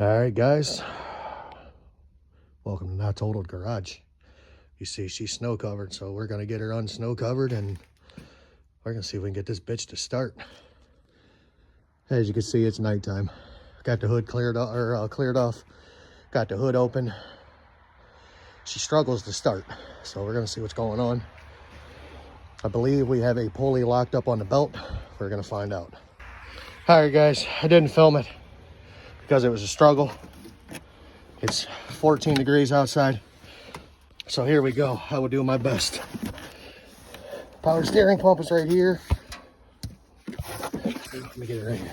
All right, guys, welcome to Not Totaled Garage. You see she's snow covered, so we're gonna get her unsnow covered and we're gonna see if we can get this bitch to start. As you can see, it's nighttime. Got the hood cleared off, got the hood open. She struggles to start, so we're gonna see what's going on. I believe we have a pulley locked up on the belt. We're gonna find out. All right, guys, I didn't film it because it was a struggle. It's 14 degrees outside, so here we go. I will do my best. Power steering pump is right here. Let me get it right here.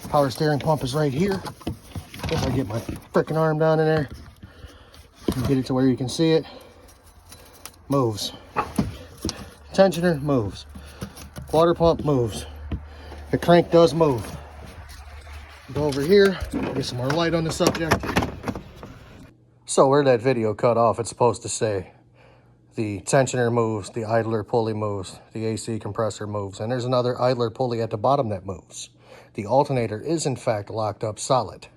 Power steering pump is right here. If I get my freaking arm down in there and get it to where you can see it, moves. Tensioner moves. Water pump moves. The crank does move. Go over here, get some more light on the subject. So where that video cut off, it's supposed to say the tensioner moves, the idler pulley moves, the AC compressor moves, and there's another idler pulley at the bottom that moves. The alternator is in fact locked up solid,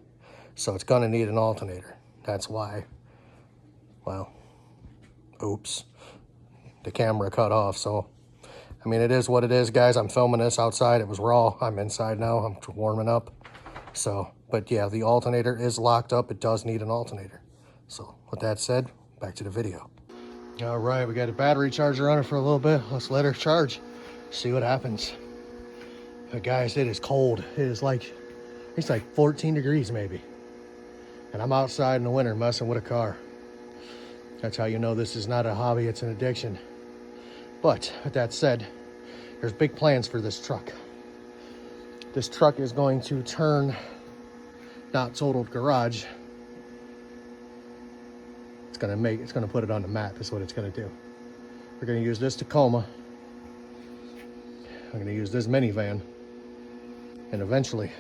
so it's gonna need an alternator. That's why, well, oops, the camera cut off. So I mean, it is what it is, guys. I'm filming this outside. It was raw. I'm inside now. I'm warming up. So, but yeah, the alternator is locked up. It does need an alternator. So with that said, back to the video. All right, we got a battery charger on it for a little bit. Let's let her charge, see what happens. But guys, it is cold. It's like 14 degrees maybe. And I'm outside in the winter messing with a car. That's how you know this is not a hobby, it's an addiction. But with that said, there's big plans for this truck. This truck is going to turn Not Totaled Garage. It's gonna put it on the map, is what it's gonna do. We're gonna use this Tacoma. I'm gonna use this minivan. And eventually,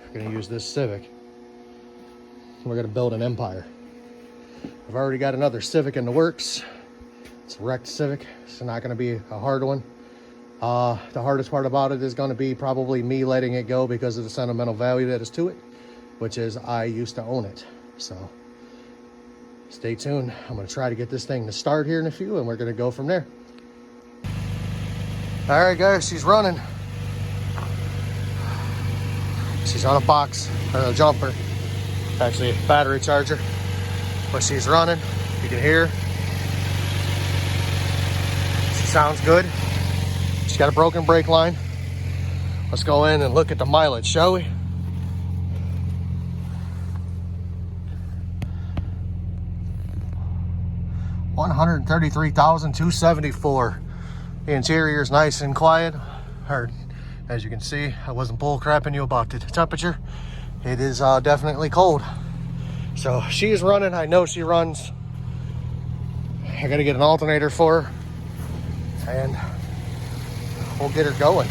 we're gonna use this Civic. And we're gonna build an empire. I've already got another Civic in the works. It's a wrecked Civic. It's not gonna be a hard one. The hardest part about it is gonna be probably me letting it go because of the sentimental value that is to it, which is I used to own it. So stay tuned. I'm gonna try to get this thing to start here in a few and we're gonna go from there. All right, guys, she's running. She's on a box, or a jumper. Actually, a battery charger. But she's running. You can hear her. She sounds good. She's got a broken brake line. Let's go in and look at the mileage, shall we? $133,274. The interior is nice and quiet. As you can see, I wasn't bull crapping you about the temperature. It is definitely cold. So she is running. I know she runs. I gotta get an alternator for her and we'll get her going.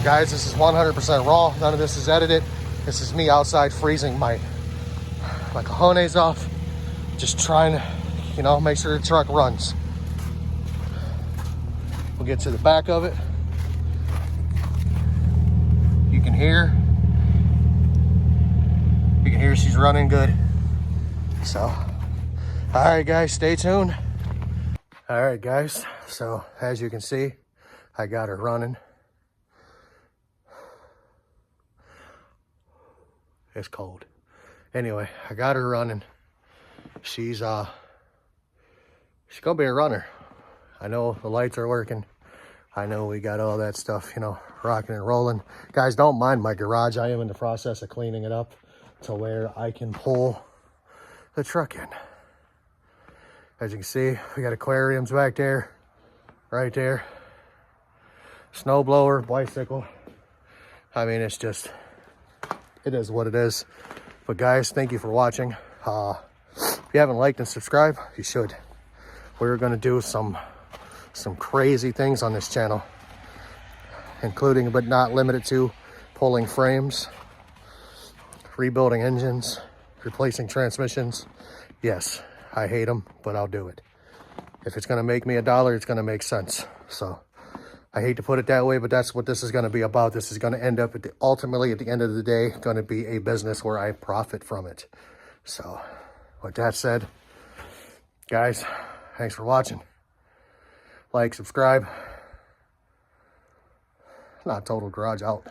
Guys, this is 100% raw. None of this is edited. This is me outside freezing my cojones off. Just trying to, you know, make sure the truck runs. We'll get to the back of it. You can hear she's running good. So, all right, guys, stay tuned. All right, guys, so as you can see, I got her running. It's cold. Anyway, I got her running. She's gonna be a runner. I know the lights are working. I know we got all that stuff, you know, rocking and rolling. Guys, don't mind my garage. I am in the process of cleaning it up to where I can pull the truck in. As you can see, we got aquariums back there, right there. Snow blower, bicycle. I mean, it's just, it is what it is. But guys, thank you for watching. If you haven't liked and subscribed, you should. We're gonna do some crazy things on this channel, including but not limited to pulling frames, rebuilding engines, replacing transmissions. Yes, I hate them, but I'll do it. If it's gonna make me $1, it's gonna make sense. So I hate to put it that way, but that's what this is going to be about. This is going to end up ultimately at the end of the day, going to be a business where I profit from it. So with that said, guys, thanks for watching. Like, subscribe. Not Total Garage out.